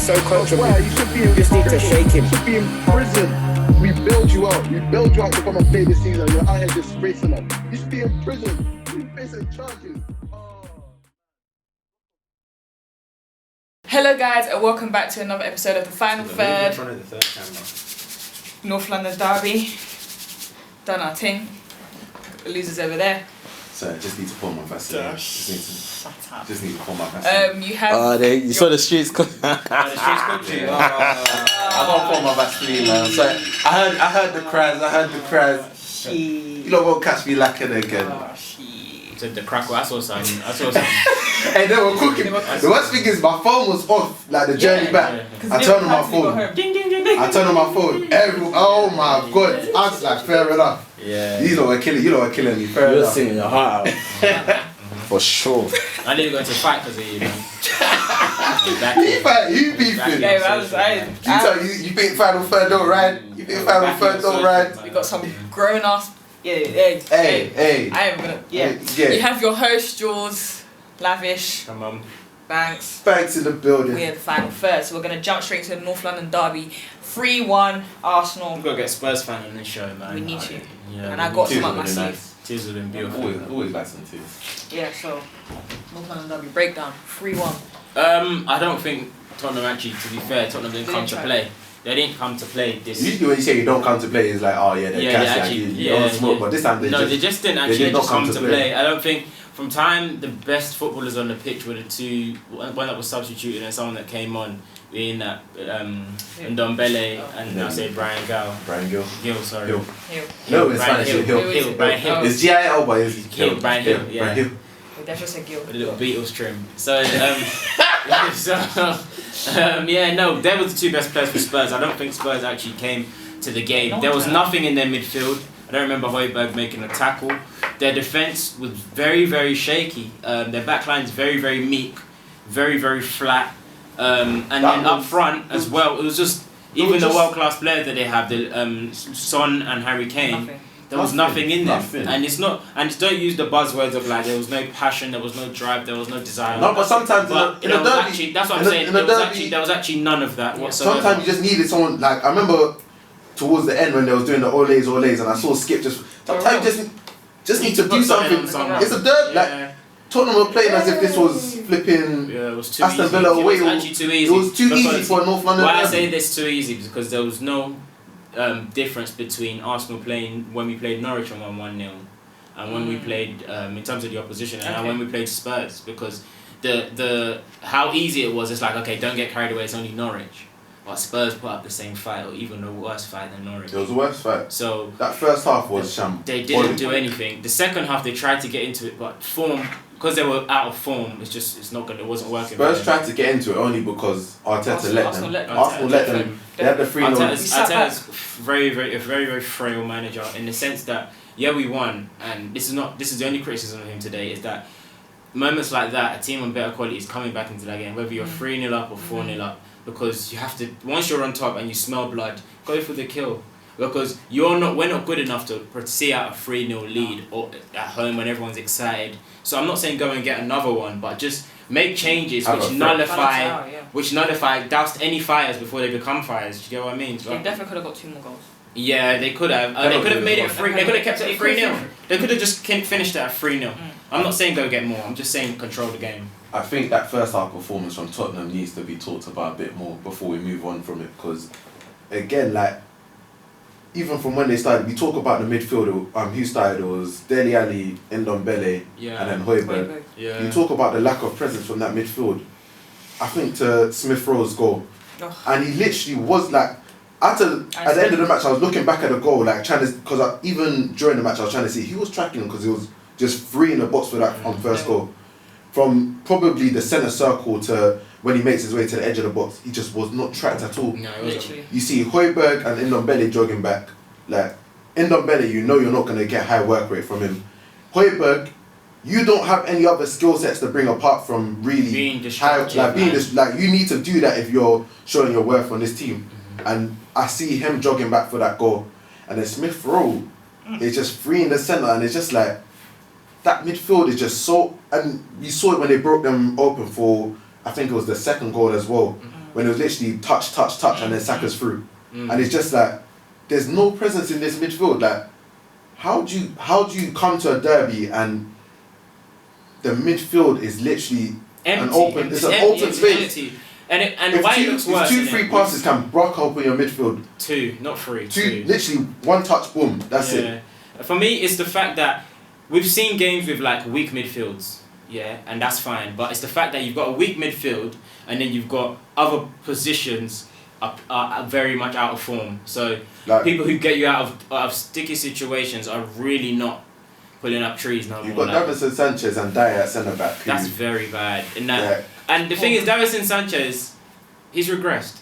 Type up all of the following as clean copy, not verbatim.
so comfortable. Why? You should be in Just need to shake him. You should be in prison. We bailed you out. We bailed you out to come and play this season. You're out here disgracing us. You should be in prison. You facing charges. Hello guys and welcome back to another episode of the Final Third. In front of the third camera. North London derby. Done our thing. The losers over there. So I just need to pull my Vaseline. Shut up. Just need to pull my Vaseline. You have. You saw the streets. The streets cooked you. I gotta pull my Vaseline, man. So I heard the cries. You lot won't catch me lacking again. The crackle, I saw some. Hey, they were cooking. The worst thing is my phone was off, like the journey back. I turned on my phone. Ding, ding, ding, ding. I turned on my phone. Oh my god. I was like, fair enough. Yeah. You lot were killing me. Fair You're enough. singing your heart out. For sure. I nearly got into a fight because of you, man. You beefing? Yeah, You think Final Third don't ride? You think Final Third don't ride? We got some grown ass. Hey. I am gonna. Yeah. You have your host, Jules, Lavish, Come on. Banks. Banks in the building. We're the Final Third, so we're gonna jump straight to the North London derby. 3-1 Arsenal. We've got to get Spurs fan on this show, man. We need to. Yeah, And I got Tears some up my would have been sleeve. Tears would have been beautiful. Always like some tears. Yeah, so North London derby breakdown. 3-1. I don't think Tottenham actually, to be fair, Tottenham didn't come to play. They didn't come to play this. Usually when you say you don't come to play, it's like, oh yeah, they're you don't smoke. But this time they just didn't actually did not just come to play. I don't think from time the best footballers on the pitch were the two, one that was substituted and someone that came on, being that Ndombele and I say Brian Gill. Gill, sorry. Hill. Hill. No, it's Spanish. Hill. Brian Hill. It's G-I-L, but it's Hill. Brian Hill. Yeah. Brian Hill. We definitely said Gil. A little Beatles trim. So, yeah, no, they were the two best players for Spurs. I don't think Spurs actually came to the game. There was nothing in their midfield. I don't remember Højbjerg making a tackle. Their defence was very, very shaky. Their backline is very, very meek, very, very flat. And then up front as well, it was just, even the world-class players that they have, the Son and Harry Kane, there was nothing in them. And it's not, and don't use the buzzwords of like there was no passion, there was no drive, there was no desire. No, but sometimes in a derby, actually, that's what I'm saying. There was actually none of that whatsoever. Sometimes you just needed someone, like I remember towards the end when they was doing the Olays, and I saw Skip just. Sometimes you just need to do something. It's a derby. Like Tottenham were playing as if this was flipping Aston Villa away. It was actually too easy. It was too easy for North London. Why I say this too easy is because there was no difference between Arsenal playing when we played Norwich and won 1-0 and when we played in terms of the opposition and when we played Spurs, because the how easy it was. It's like, okay, don't get carried away, it's only Norwich, but Spurs put up the same fight or even a worse fight than Norwich. It was a worse fight. So that first half was sham. They didn't do anything. The second half they tried to get into it, but form, because they were out of form, it's not good. It wasn't working. Spurs tried to get into it only because Arteta let them. Arsenal let them. They had the 3-0. Arteta's a very frail manager in the sense that we won, and this is the only criticism of him today, is that moments like that, a team on better quality is coming back into that game, whether you're 3-0 up or 4-0 up, because you have to, once you're on top and you smell blood, go for the kill. Because we're not good enough to see out a 3-0 lead or at home when everyone's excited. So I'm not saying go and get another one, but just make changes which doused any fires before they become fires. Do you get what I mean? They definitely could have got 2 more goals. Yeah, they could have. They could have made it 3. They could have kept it at 3-0. They could have just finished it at 3-0. I'm not saying go get more. I'm just saying control the game. I think that first half performance from Tottenham needs to be talked about a bit more before we move on from it, because again, like, even from when they started, we talk about the midfield. Who started? It was Dele Alli, Ndombele, and then Højbjerg. You talk about the lack of presence from that midfield. I think to Smith Rowe's goal, and he literally was like, at the end of the match, I was looking back at the goal, like trying to, because even during the match, I was trying to see he was tracking him because he was just free in the box for that on first goal. From probably the centre circle to when he makes his way to the edge of the box, he just was not tracked at all. No, literally. You see Højbjerg and Ndombele jogging back. Like, Ndombele, you know you're not going to get high work rate from him. Højbjerg, you don't have any other skill sets to bring apart from really being high. Like, you need to do that if you're showing your worth on this team. And I see him jogging back for that goal. And then Smith Rowe is just free in the centre, and it's just like, that midfield is just so, and you saw it when they broke them open for, I think it was the second goal as well. when it was literally touch, and then Saka's through. And it's just like, there's no presence in this midfield. Like, how do you come to a derby and the midfield is literally an open space? Empty. And why it looks worse? If 2-3 passes can block open your midfield. 2, not 3. Two. Literally one touch, boom. That's it. For me, it's the fact that we've seen games with like weak midfields, and that's fine. But it's the fact that you've got a weak midfield and then you've got other positions are very much out of form. So like, people who get you out of sticky situations are really not pulling up trees now. You've got Davinson Sanchez and Dyer at centre back. That's very bad. And the thing is, Davinson Sanchez, he's regressed.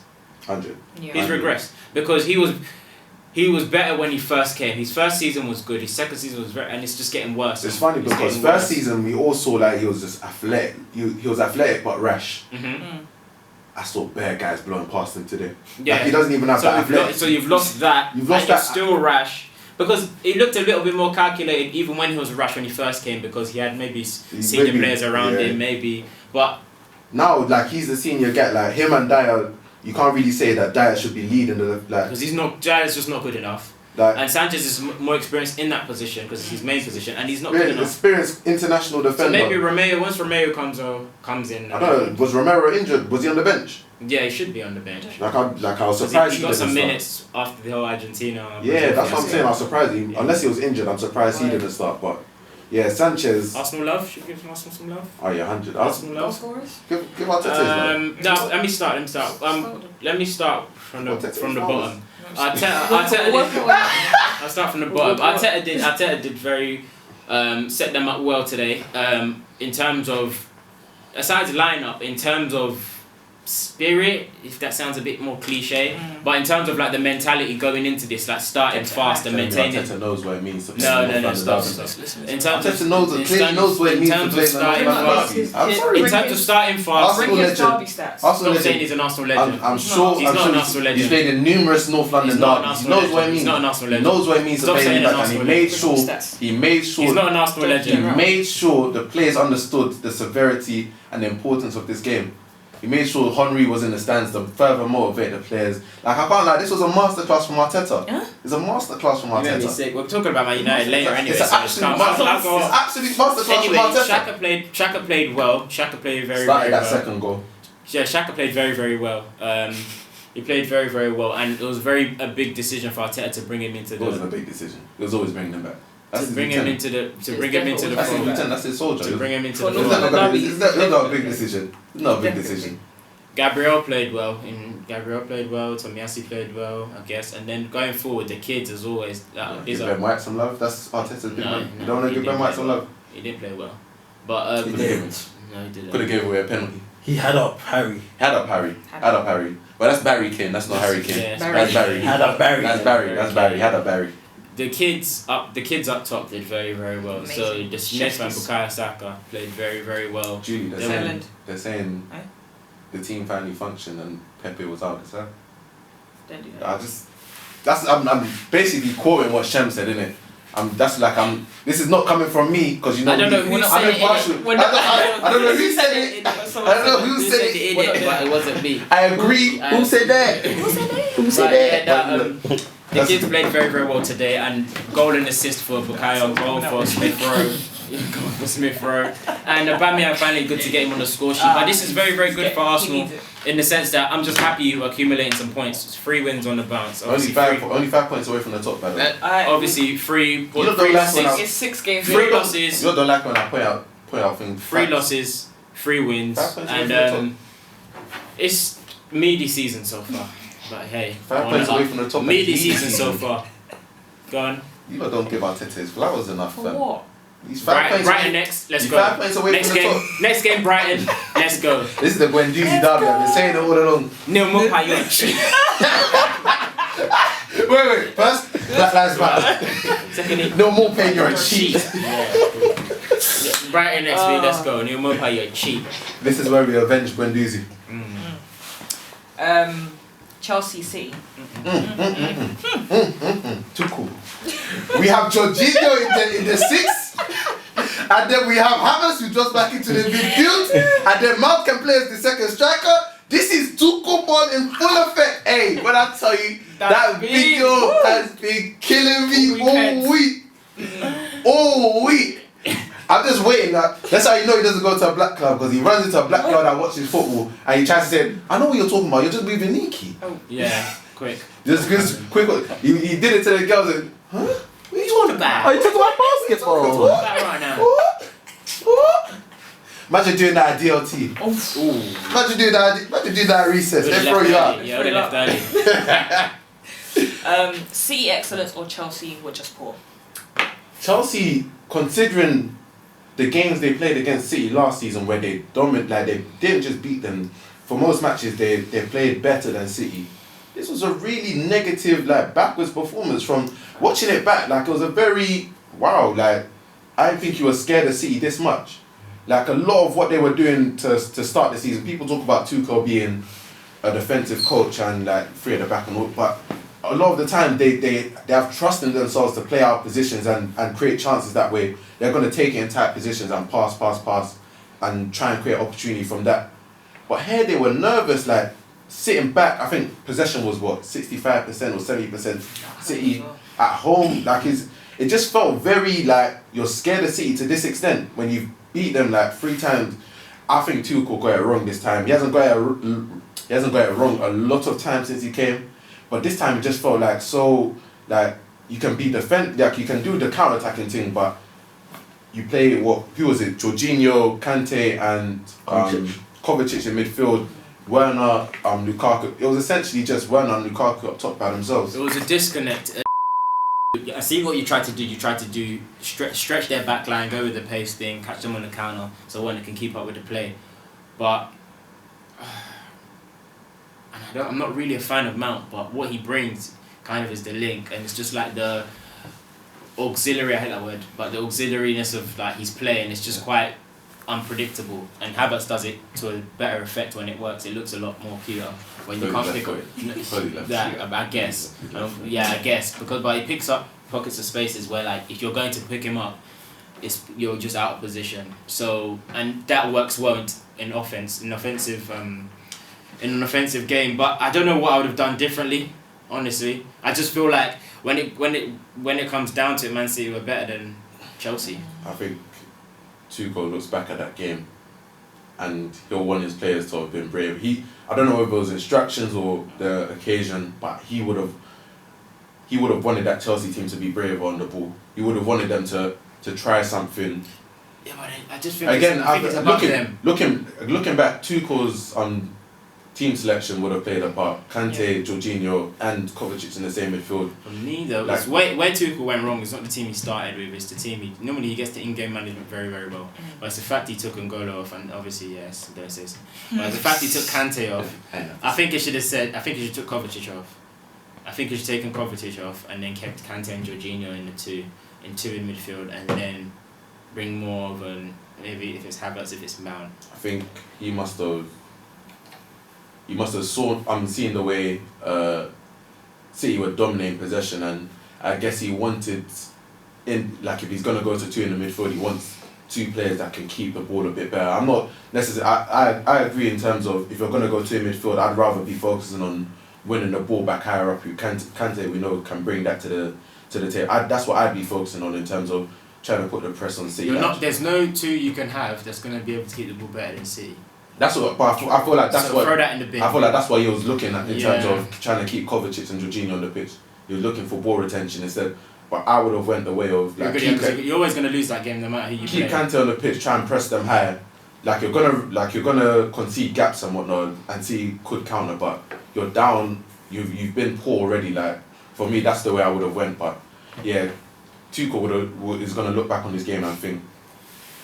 100. Yeah. He's regressed because he was better when he first came. His first season was good. His second season was and it's just getting worse. It's funny because first season we all saw like he was just athletic. He was athletic but rash. I saw bare guys blowing past him today. Yeah. Like he doesn't even have that athletic. So you've lost that. You've lost that. You're still rash. Because he looked a little bit more calculated even when he was rash when he first came because he had maybe senior players around him maybe. But now like he's the senior guy, like him and Dyer, you can't really say that Dyer should be leading the like because Dyer's just not good enough. Like, and Sanchez is more experienced in that position because it's his main position and he's not good enough. Experienced international defender. So maybe once Romeo comes in. I don't know, was Romero injured? Was he on the bench? Yeah, he should be on the bench. Like I was surprised he got some minutes after the whole Argentina. Yeah, that's what I'm saying. I was surprised. Unless he was injured, I'm surprised he didn't start. But yeah, Sanchez. Arsenal love. Should we give Arsenal some love? Oh yeah, 100. Arsenal love. Give Arteta. No, let me start. Let me start from the bottom. I'll start from the bottom. Arteta did very set them up well today. In terms of aside the lineup, in terms of spirit, if that sounds a bit more cliche, but in terms of like the mentality going into this, like starting fast and maintaining. Arteta knows what it means to play. No, stop. In terms of Arteta knows what it means to play starting fast. I'm sorry. In terms of starting fast, Arsenal legend. Stop saying he's an Arsenal legend. I'm sure he's not an Arsenal legend. He's played in numerous North London derbies. He knows what it means. He's not an Arsenal legend. He knows what it means to play in back, and he made sure. He's not an Arsenal legend. He made sure the players understood the severity and the importance of this game. He made sure Henry was in the stands to further motivate the players. Like I can't lie, this was a masterclass from Arteta. Yeah? It's a masterclass from Arteta. We're talking about Man United later anyway. It's an absolute masterclass from Arteta. Xhaka played well. Xhaka played very well. That second goal. Yeah, Xhaka played very well. He played very well, and it was a big decision for Arteta to bring him into the. It wasn't a big decision. It was always bringing him back. To bring him into the fold. That's his soldier. To bring him into the fold. It's not a big decision. It's not a big decision. Gabriel played well. Tomiyasu played well, I guess. And then going forward, the kids as always. Give Ben White some love. That's Arteta's big man. You don't want to give Ben White some love. He didn't play well, but he didn't. No, he didn't. Could have gave away a penalty. He had up Harry. Had up Harry. But that's Barry Kane. That's not Harry Kane. Yeah, that's Barry. Had up Barry. That's Barry. Had up Barry. The kids up top did very well. Amazing. So the Smith and Bukayo Saka played very well. Julie, they're saying the team finally functioned and Pepe was out. Is that? Don't do that. I'm basically quoting what Shem said, isn't it? This is not coming from me because you know. I don't know who said it. I don't know who said it. I don't know who said it. But it wasn't me. I agree. Who said that? Who said that? The kids played very well today, and goal and assist for Bukayo, goal for Smith Rowe, and Aubameyang finally good to get him on the score sheet. But this is very good for Arsenal in the sense that I'm just happy you're accumulating some points. It's 3 wins on the bounce. Only 5 points away from the top, by the way. Obviously, 3 it's 6 games. 3 losses. You don't like when I point out things. 3 losses, 3 wins, and it's meaty season so far. But hey, 5 points away from the top. Meaty season so far. Go on. You don't give Arteta his flowers enough. For what? He's 5 points Brighton away. next. Let's He's go. 5 points away next from the game. top. Next game, Brighton. Let's go. This is the Guendouzi derby. I've been saying it all along. Neil Mopa, you're a cheat. Wait. First, Black Lives Matter. Secondly, no more paying. You're a cheat. Brighton next week. Let's go. Neil Mopa, you're a cheat. This is where we avenge Guendouzi. Chelsea City. Too cool. We have Jorginho in the 6, and then we have Havertz who drops back into the midfield, and then Mount can play as the second striker. This is Tuchel ball in full effect. Hey, when I tell you that video has been killing me all week. All week. I'm just waiting. That's how you know he doesn't go to a black club, because he runs into a black club and watches football and he tries to say, I know what you're talking about, you're just moving Nike. Yeah, quick. Just quick. He did it to the girls and, huh? What are you talking about? Oh, you talking about basketball? Right now. What? Imagine doing that at DLT. Imagine doing that at recess. They throw you out. Yeah, they left early. City excellence or Chelsea were just poor? Chelsea, considering the games they played against City last season, where they dominated, like they didn't just beat them. For most matches, they played better than City. This was a really negative, like backwards performance. From watching it back, like it was a very wow. Like I didn't think you were scared of City this much. Like a lot of what they were doing to start the season, people talk about Tuchel being a defensive coach and like three at the back and all, but a lot of the time they have trust in themselves to play out positions and create chances that way. They're going to take it in tight positions and pass and try and create opportunity from that. But here they were nervous, like sitting back. I think possession was what, 65% or 70% City at home. Like it just felt very like you're scared of City to this extent when you've beat them like 3 times. I think Tuchel got it wrong this time. He hasn't got it wrong a lot of times since he came. But this time it just felt like so, like you can be like you can do the counter-attacking thing, but you play who was it? Jorginho, Kante and Kovacic in midfield, Werner, Lukaku. It was essentially just Werner and Lukaku up top by themselves. It was a disconnect. I see what you tried to do. You tried to do stretch their back line, go with the pace thing, catch them on the counter, so Werner can keep up with the play. But I'm not really a fan of Mount, but what he brings kind of is the link, and it's just like the auxiliary, I hate that word, but the auxiliariness of like his play, and it's just quite unpredictable. And Havertz does it to a better effect when it works. It looks a lot more cuter when you can't pick up that. I guess, I guess but he picks up pockets of spaces where like if you're going to pick him up, you're just out of position. So and that works well in an offensive game, but I don't know what I would have done differently. Honestly, I just feel like when it comes down to it, Man City were better than Chelsea. I think Tuchel looks back at that game, and he'll want his players to have been brave. I don't know if it was instructions or the occasion, but he would have wanted that Chelsea team to be braver on the ball. He would have wanted them to try something. Yeah, but I just feel again. I think it's about them. Looking back, Tuchel's team selection would have played a part. Kante, Jorginho and Kovacic in the same midfield. For me though, like, where Tuchel went wrong is not the team he started with, it's the team normally he gets the in-game management very, very well. But it's the fact he took N'Golo off, and obviously yes, don't say so. But the fact he took Kante off, I think he should have took Kovacic off. I think he should have taken Kovacic off and then kept Kante and Jorginho in two in midfield, and then bring more of an, maybe if it's Havertz, if it's Mount. I think he must have seen the way City were dominating possession, and I guess he wanted, if he's going to go to 2 in the midfield, he wants 2 players that can keep the ball a bit better. I'm not necessarily, I agree in terms of if you're going to go 2 in midfield, I'd rather be focusing on winning the ball back higher up. Kante we know can bring that to the table. That's what I'd be focusing on in terms of trying to put the press on City. There's no 2 you can have that's going to be able to keep the ball better than City. That's what, but I feel like throw that in the bin. I feel like that's what he was looking at in terms of trying to keep Kovacic and Jorginho on the pitch. He was looking for ball retention instead. But I would have went the way of you're always gonna lose that game no matter who you play. Keep Kante on the pitch, try and press them higher. You're gonna concede gaps and whatnot, and see could counter. But you're down. You've been poor already. Like for me, that's the way I would have went. But yeah, Tuchel is gonna look back on this game and think.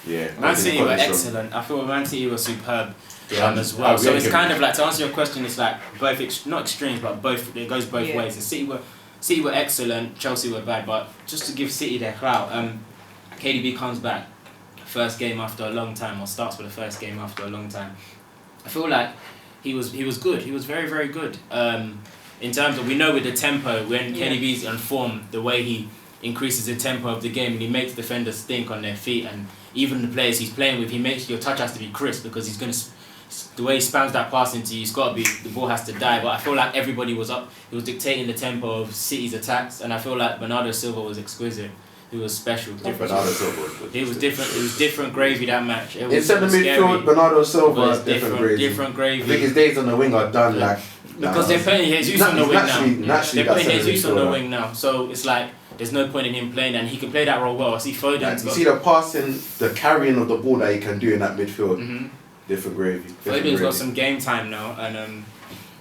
Yeah, Man City were excellent. I feel Man City were superb as well. So it's kind of like, to answer your question, it's like both not extremes, but both. It goes both ways. And City were excellent. Chelsea were bad. But just to give City their clout, KDB comes back, first game after a long time, or starts for the first game after a long time. I feel like he was good. He was very, very good. In terms of, we know with the tempo, when KDB's on form, the way he increases the tempo of the game and he makes defenders think on their feet, and even the players he's playing with, your touch has to be crisp because he's going to the way he spams that pass into you, the ball has to die. But I feel like everybody was up. He was dictating the tempo of City's attacks, and I feel like Bernardo Silva was exquisite. He was special. Bernardo Silva was good. He was different. It was different gravy that match. It was Instead of midfield, Bernardo Silva, different gravy. I think his days on the wing are done. Like because they're putting Jesus on the wing now. Naturally, they're putting Jesus on the wing now. So it's like there's no point in him playing, and he can play that role well. I see Foden. Like, you see the passing, the carrying of the ball that he can do in that midfield. Different gravy. Foden's got some game time now, and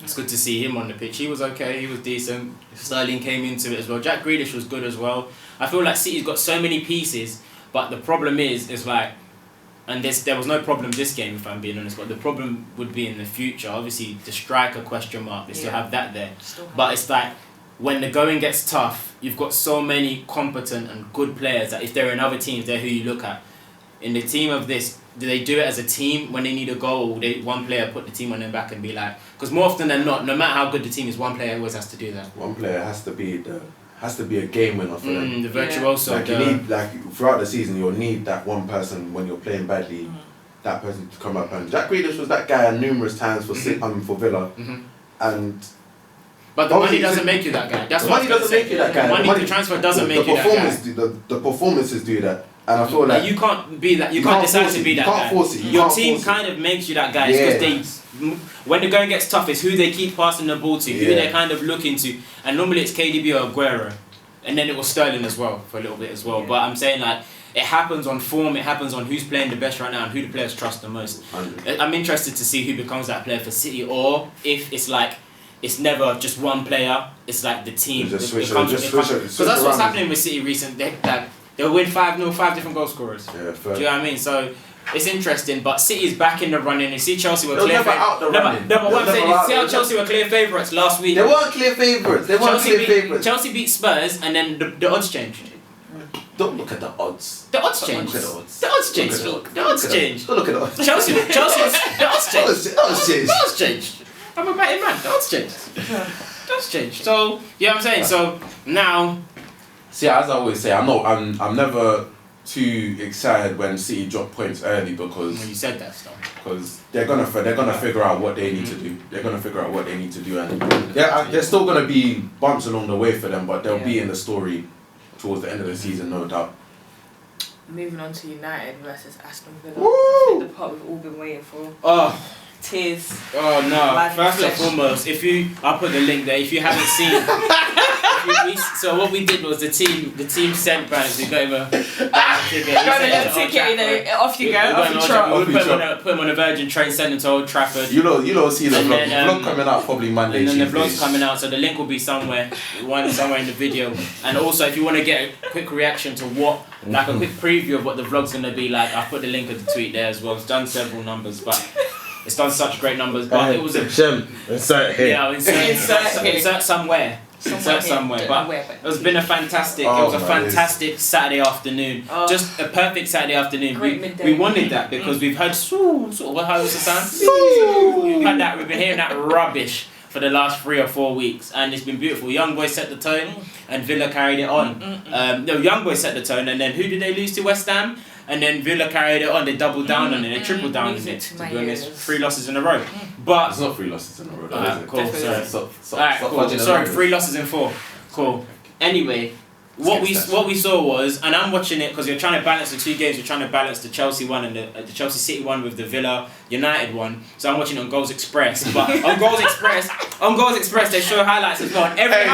it's good to see him on the pitch. He was okay. He was decent. Sterling came into it as well. Jack Grealish was good as well. I feel like City's got so many pieces, but the problem is like, and there was no problem this game if I'm being honest, but the problem would be in the future. Obviously, the striker question mark. They still have that there, but it's like when the going gets tough, you've got so many competent and good players that if they're in other teams, they're who you look at. In the team of this, do they do it as a team when they need a goal, or one player put the team on their back and be like? Because more often than not, no matter how good the team is, one player always has to do that. One player has to be a game winner for them. The virtuoso. Like you need, like throughout the season, you'll need that one person when you're playing badly. That person to come up, and Jack Grealish was that guy numerous times for Villa, and. But the money doesn't make you that guy. That's what money doesn't make you that guy. The money to transfer doesn't make you that guy. The performances do that. And I feel like you can't be that. You can't decide to be that guy. You can't force it. Your team kind of makes you that guy because when the going gets tough, it's who they keep passing the ball to, who they're kind of looking to, and normally it's KDB or Aguero, and then it was Sterling as well for a little bit as well. But I'm saying like it happens on form, it happens on who's playing the best right now and who the players trust the most. 100. I'm interested to see who becomes that player for City, or if it's like. It's never just one player. It's like the team. Because that's what's happening with City recently. They'll win 5-0, 5 different goal scorers. Yeah, fair. Do you know what I mean? So it's interesting, but City's back in the running. You see Chelsea were clear favourites. No, but what I'm saying is, see how Chelsea were clear favourites last week. They weren't clear favourites. Chelsea beat Spurs, and then the odds changed. Don't look at the odds. The odds changed. The odds changed. The odds changed. Don't look at the odds. Chelsea was the odds changed. The odds changed. I'm a betting man. The odds changed. The odds changed. So you know what I'm saying. So now. See, as I always say, I'm never too excited when City drop points early because. Well, you said that stuff. Because they're gonna figure out what they need to do. They're gonna figure out what they need to do, and there's still gonna be bumps along the way for them, but they'll be in the story towards the end of the season, no doubt. Moving on to United versus Aston Villa. Woo! The part we've all been waiting for. Oh. Tears. Oh no! First and foremost, I'll put the link there. If you haven't seen, so what we did was the team sent Banks. We got him a ticket. Got a ticket, off you go. We put him on a Virgin train, sent him to Old Trafford. You know, see the vlog coming out probably Monday. And then the vlog's coming out, so the link will be somewhere in the video. And also, if you want to get a quick reaction to like a quick preview of what the vlog's gonna be like, I'll put the link of the tweet there as well. It's done several numbers, but. It's done such great numbers, but it was a insert here. Yeah, insert somewhere. Insert somewhere. But it's been a fantastic. It was a fantastic Saturday afternoon. Just a perfect Saturday afternoon. We wanted that because we've heard sort of how was the sound? We've been hearing that rubbish for the last 3 or 4 weeks, and it's been beautiful. Young Boys set the tone, and Villa carried it on. Young Boys set the tone, and then who did they lose to? West Ham. And then Villa carried it on. They doubled down on it. They tripled down on it. To be honest, 3 losses in a row. But it's not 3 losses in a row. Cool. Sorry, 3 losses in 4. Cool. Anyway, what we saw was, and I'm watching it because you're trying to balance the 2 games. You're trying to balance the Chelsea one and the Chelsea City one with the Villa United one. So I'm watching it on Goals Express. But on Goals Express, they show highlights as well. And every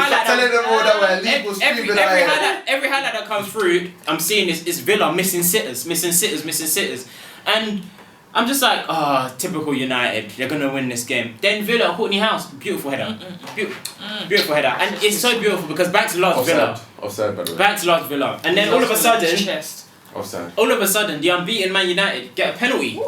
highlight that comes through, I'm seeing is Villa missing sitters, and I'm just like, typical United. They're gonna win this game. Then Villa, Courtney House, beautiful header, beautiful header, and it's so beautiful because Banks lost Villa. Offside, by the way. Banks lost Villa, and then all of a sudden, offside. The unbeaten Man United get a penalty,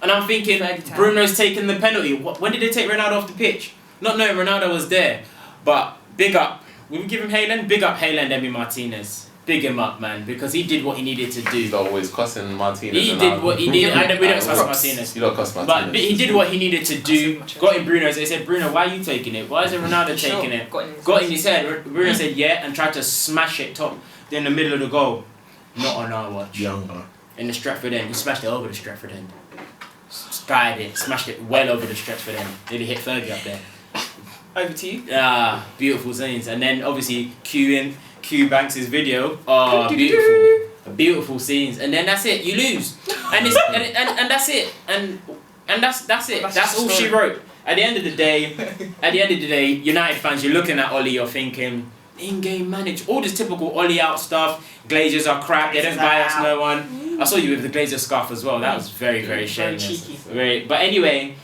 and I'm thinking, Bruno's taking the penalty. When did they take Ronaldo off the pitch? Not knowing Ronaldo was there, but big up. Will we give him Haaland? Big up Haaland, Emi Martinez. Big him up, man, because he did what he needed to do. He's always cussing Martinez. He did what he needed. We don't cuss Martinez. You don't cuss Martinez. But he did what he needed to do. Got in Bruno's. They said, Bruno, why are you taking it? Why isn't Ronaldo taking it? Got in his head. Bruno said, yeah, and tried to smash it top in the middle of the goal. Not on our watch. Younger. In the Stratford end. He smashed it over the Stratford end. skied it, smashed it well over the stretch for them. Nearly hit Fergie up there. Over to you. Beautiful scenes. And then obviously Q Banks' video. Oh, beautiful. Beautiful scenes. And then that's it. You lose. And it's and that's it. And that's it. That's all she wrote. At the end of the day, United fans, you're looking at Ollie, you're thinking, in-game manage, all this typical Ollie out stuff. Glazers are crap. They don't buy us no one. I saw you with the Glazer scarf as well. That was very, very shameless. Very. But anyway,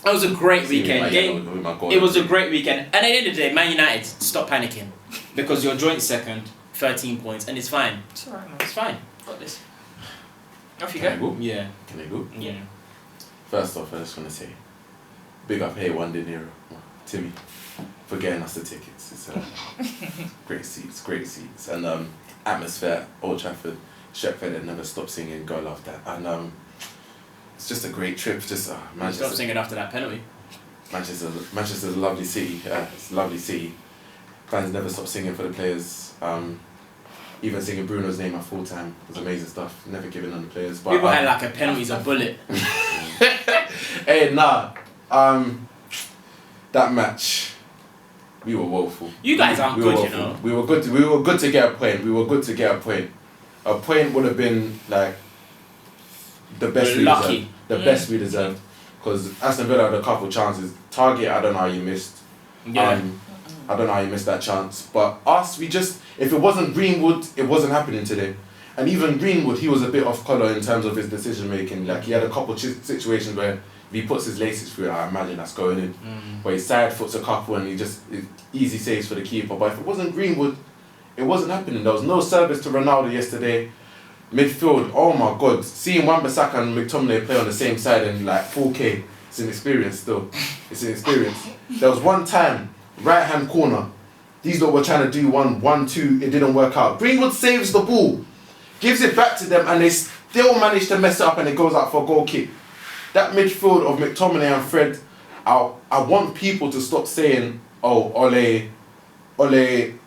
it was a great weekend. It was a great weekend. And at the end of the day, Man United, stop panicking because you're joint second, 13 points, and it's fine. It's alright, man. It's fine. Got this. Off you Can go. I go? Yeah. Can I go? Yeah. First off, I just want to say, big up, hey, One Dinero, Timmy, for getting us the tickets. It's great seats, and atmosphere, Old Trafford, Shepford had never stopped singing, go love that, and it's just a great trip. Just Manchester. Stop singing after that penalty. Manchester's a lovely city. It's a lovely city. Fans never stop singing for the players. Even singing Bruno's name at full time was amazing stuff. Never giving on the players. But People had like a penalty's a bullet. Hey, that match, we were woeful. You guys aren't we good, were you know. We were good. We were good to get a point. A point would have been like the best we lucky. deserved. The best we deserved. Because Aston Villa had a couple chances. Target, I don't know how you missed. Yeah. I don't know how you missed that chance. But us, if it wasn't Greenwood, it wasn't happening today. And even Greenwood, he was a bit off colour in terms of his decision making. Like he had a couple situations where if he puts his laces through, I imagine that's going in. But he side foots a couple and it easy saves for the keeper. But if it wasn't Greenwood, it wasn't happening. There was no service to Ronaldo yesterday. Midfield, oh my God, seeing Wan-Bissaka and McTominay play on the same side in like 4K, it's an experience still. It's an experience. There was one time, right hand corner, these lot were trying to do 1-1-2, it didn't work out. Greenwood saves the ball, gives it back to them, and they still manage to mess it up and it goes out for a goal kick. That midfield of McTominay and Fred, I want people to stop saying, oh, Ole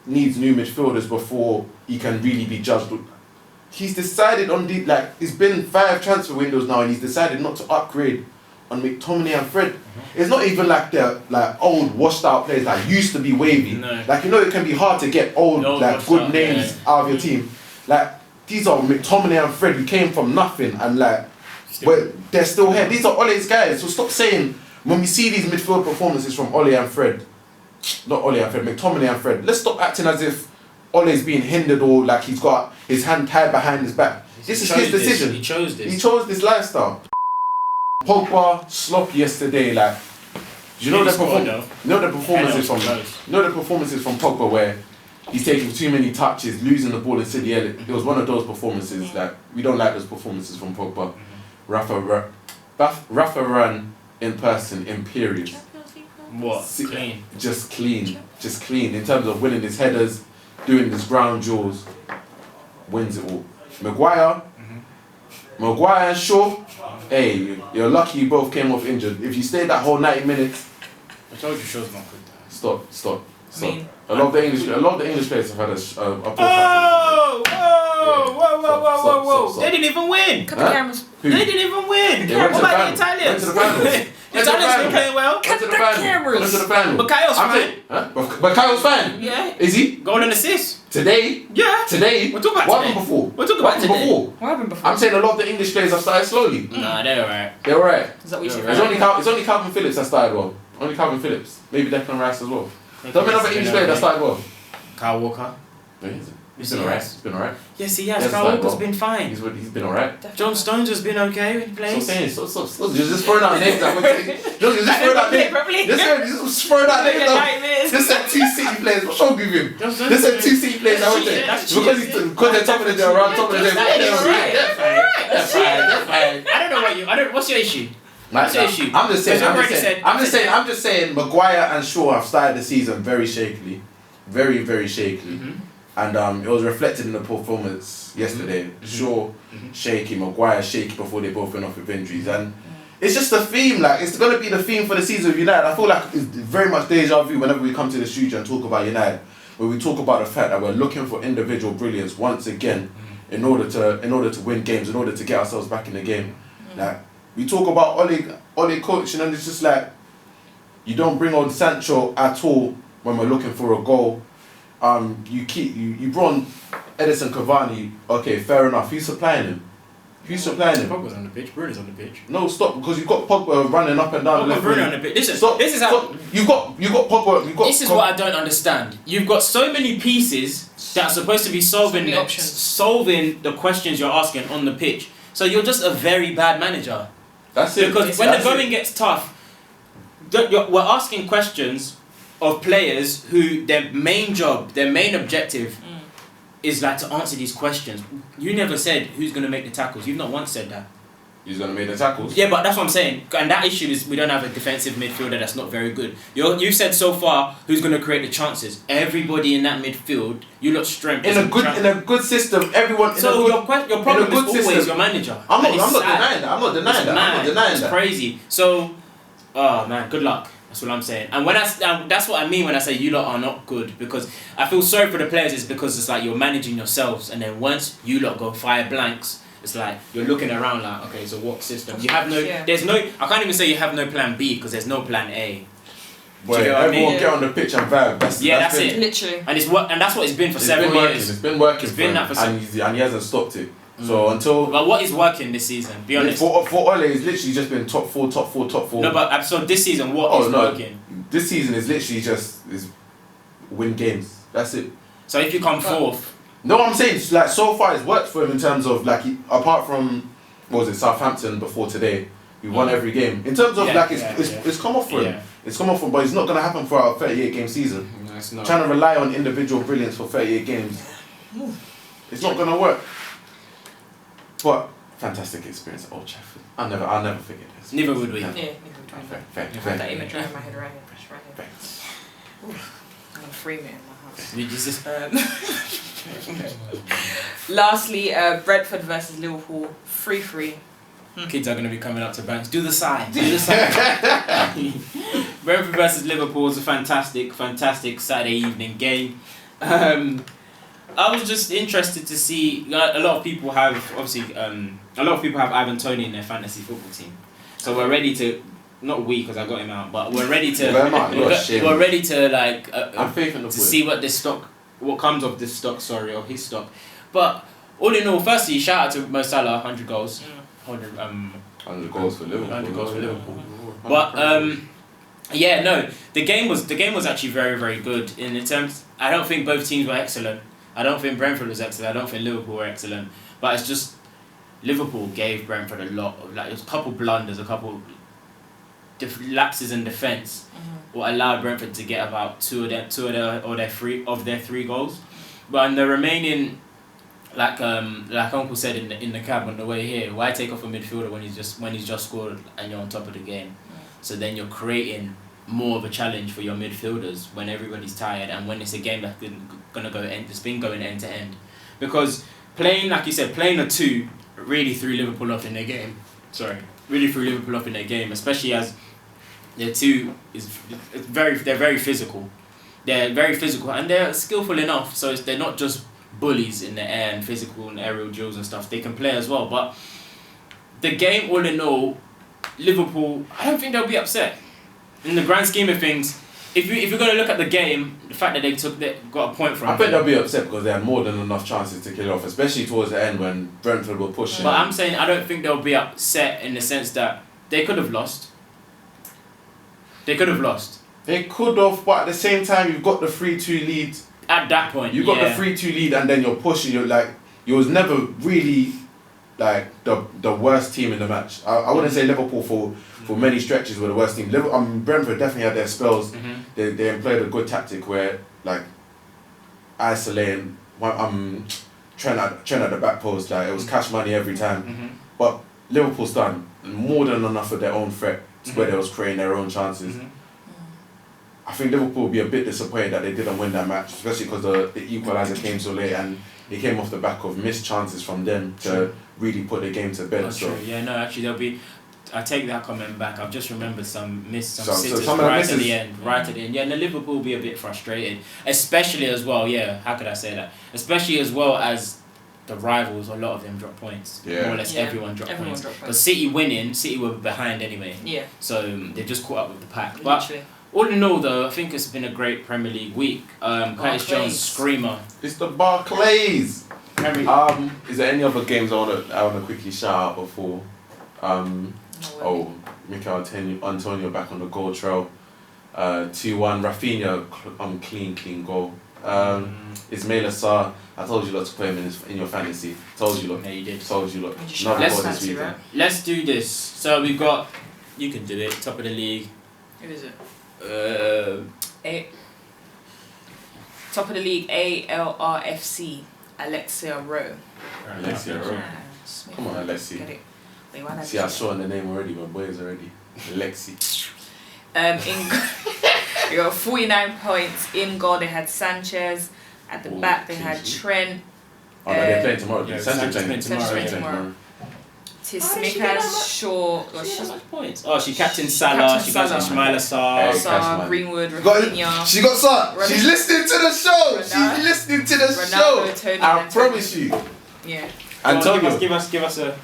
needs new midfielders before he can really be judged. He's decided on it's been 5 transfer windows now and he's decided not to upgrade on McTominay and Fred. It's not even like they're like old washed out players that used to be wavy. No. Like, you know, it can be hard to get old good names out of your team. Like, these are McTominay and Fred who came from nothing and they're still here. These are Ole's guys. So stop saying when we see these midfield performances from Ole and Fred, not Ole and Fred, McTominay and Fred, let's stop acting as if Ole's being hindered or like he's got his hand tied behind his back. This is his decision. He chose this. He chose this lifestyle. Pogba sloppy yesterday. Like, you know the performances from Pogba where he's taking too many touches, losing the ball into the air. It was one of those performances. Like, we don't like those performances from Pogba. Rafa ran in person, imperious. What? Clean. Just clean. In terms of winning his headers, doing his ground jewels, wins it all. Maguire and Shaw, hey, you're lucky you both came off injured. If you stayed that whole 90 minutes, I told you Shaw's not good. Stop. mean, A lot of the English players have had a Whoa! They didn't even win. cut the cameras. They didn't even win. They went What to about the Went to the Italians? finals. The Italians been playing well. Cut the cameras. Went to the final. Bakayo's fine. But Kyle's fine. Yeah. Is he? Goal and assist. Today? Yeah. Today? We're talking about What today. happened before? We're talking about today. What happened before? I'm saying a lot of the English players have started slowly. Nah, they're alright. They're alright. Is that what you said? It's only Calvin Phillips that started well. Only Calvin Phillips. Maybe Declan Rice as well. Don't many other English players that started well. Kyle Walker. He's been alright. He's been alright. Yes, he has. Yes, Kyle like, Walker's well, been fine. He's been alright. John Stones has been okay when he plays. You're just throwing out names that we're You're just throwing out names. Just throwing out names. Just said 2 City players. What's wrong with him? Just said 2 City players. I would say because they're top of the day, around top of the day. They're fine. I don't. What's your issue? What's your issue? I'm just saying. Maguire and Shaw have started the season very shakily, very very shakily. And it was reflected in the performance yesterday. Shaw shaky, Maguire shaky before they both went off with injuries. And it's just the theme, like, it's going to be the theme for the season of United. I feel like it's very much deja vu whenever we come to the studio and talk about United, where we talk about the fact that we're looking for individual brilliance once again in order to win games, in order to get ourselves back in the game. Like, We talk about Ole coaching, and it's just like you don't bring on Sancho at all when we're looking for a goal. You brought on Edison Cavani. Okay, fair enough. Who's supplying him? Pogba's on the pitch. Bruno's on the pitch. No, stop, because you've got Pogba running up and down the left Bruno wing. on the pitch. Listen, Stop, this is how. stop. You've got Pogba. This is what I don't understand. You've got so many pieces that are supposed to be solving the questions you're asking on the pitch. So you're just a very bad manager. That's it. Because when the going gets tough, we're asking questions of players who their main job, their main objective is like to answer these questions. You never said who's going to make the tackles. You've not once said that. Who's going to make the tackles? Yeah, but that's what I'm saying. And that issue is we don't have a defensive midfielder that's not very good. You said so far who's going to create the chances. Everybody in that midfield, you lot strength. In a good system, everyone. So your problem is always system. your manager. I'm not denying that. I'm not denying that. It's crazy. So, oh man, good luck. That's what I'm saying. And that's what I mean when I say you lot are not good, because I feel sorry for the players. It's because it's like you're managing yourselves, and then once you lot go fire blanks, it's like you're looking around like, okay, so what system? You have no. There's no. I can't even say you have no plan B because there's no plan A. Boy, everyone get on the pitch and vibe. That's it. Literally. And that's what it's been for several years. It's been working. It's been that for and he hasn't stopped it. So until. But what is working this season? Be honest. For Ole, it's literally just been top four. No, but so this season, what is working? This season is literally just win games. That's it. So if you come fourth. No, I'm saying like so far it's worked for him in terms of like apart from what was it, Southampton before today, he won every game. In terms of it's come off for him. It's come off for him, but it's not gonna happen for our 38-game season. No, it's not. Trying to rely on individual brilliance for 38 games. It's not gonna work. But fantastic experience at Old Trafford. I'll never forget this. Neither would we. Yeah, neither would we. Fair. That image in my head right here. I'm gonna frame it in my house. You just Lastly, Brentford versus Liverpool, 3-3. Kids are going to be coming up to Banks. Do the sign. Brentford versus Liverpool was a fantastic Saturday evening game. I was just interested to see. A lot of people have Ivan Toney in their fantasy football team, so we're ready to. Not we, because I got him out, but we're ready to. We're ready to like. To see what comes of this stock. Sorry, or his stock. But all in all, firstly, shout out to Mo Salah, 100 goals. 100 goals for Liverpool. 100 goals for Liverpool. But the game was actually very, very good in terms. I don't think both teams were excellent. I don't think Brentford was excellent. I don't think Liverpool were excellent. But it's just Liverpool gave Brentford a lot of there was a couple blunders, a couple lapses in defence, what allowed Brentford to get about two of their three goals. But in the remaining, like Uncle said in the cab on the way here, why take off a midfielder when he's just scored and you're on top of the game? So then you're creating more of a challenge for your midfielders when everybody's tired and when it's a game that's gonna go it's been going end to end. Because playing, like you said, playing a 2 really threw Liverpool off in their game. Especially as their 2 they're very physical. They're very physical and they're skillful enough, so they're not just bullies in the air and physical and aerial drills and stuff. They can play as well. But the game, all in all, Liverpool, I don't think they'll be upset. In the grand scheme of things, if you're going to look at the game, the fact that they got a point from I think they'll be upset because they had more than enough chances to kill it off, especially towards the end when Brentford were pushing. But I'm saying I don't think they'll be upset in the sense that they could have lost. They could have, but at the same time, you've got the 3-2 lead. At that point, you've got the 3-2 lead, and then you're pushing. You was never really like the worst team in the match. I wouldn't say Liverpool for many stretches were the worst team. Brentford definitely had their spells. They employed a good tactic where like isolating Trent at the back post. Like it was cash money every time. But Liverpool's done more than enough of their own threat where they was creating their own chances. I think Liverpool will be a bit disappointed that they didn't win that match, especially because the equaliser came so late and it came off the back of missed chances from them to really put the game to bed. That's true. Yeah, no, actually there'll be. I take that comment back. I've just remembered some sitters at the end. Yeah, and the Liverpool will be a bit frustrated, especially as well. Yeah, how could I say that? Especially as well as the rivals, a lot of them dropped points. More or less everyone dropped points. But City winning, City were behind anyway. Yeah. So they just caught up with the pack. But all in all, though, I think it's been a great Premier League week. Curtis Jones, screamer. It's the Barclays. Is there any other games I wanna quickly shout out before? Mikel Antonio back on the goal trail. 2-1. Rafinha clean goal. Ismail Assar, I told you lot to put him in your fantasy. Told you lot. Yeah, you did. Told you lot. Let's do this. So we've got, you can do it, top of the league. Who is it? Top of the league, ALRFC, Alexia Rowe. Alexia Rowe. Come on, Alexi. Get it. See, I saw the name already. My boy is already Alexi. They got 49 points. In goal, they had Sanchez. At the back, they had Trent. Oh, no, they're playing tomorrow. Sanchez playing tomorrow. Tismikas, Shaw. How much points? Oh, she captained Salah. She got Ismail Assar, Greenwood, Rafinha. She got Salah. She's listening to the show. She's listening to the show. Tony, I promise you. Yeah. Antonio, give us a.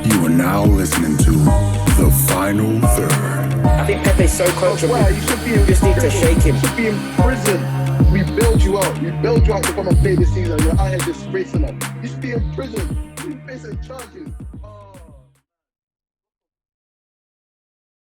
You are now listening to The Final Third. I think Pepe's so coachable. Wow, you should be in just need to shake him. You should be in prison. We build you out. We build you out to come and play this season. You're out here disgracing us. You should be in prison. You facing charges.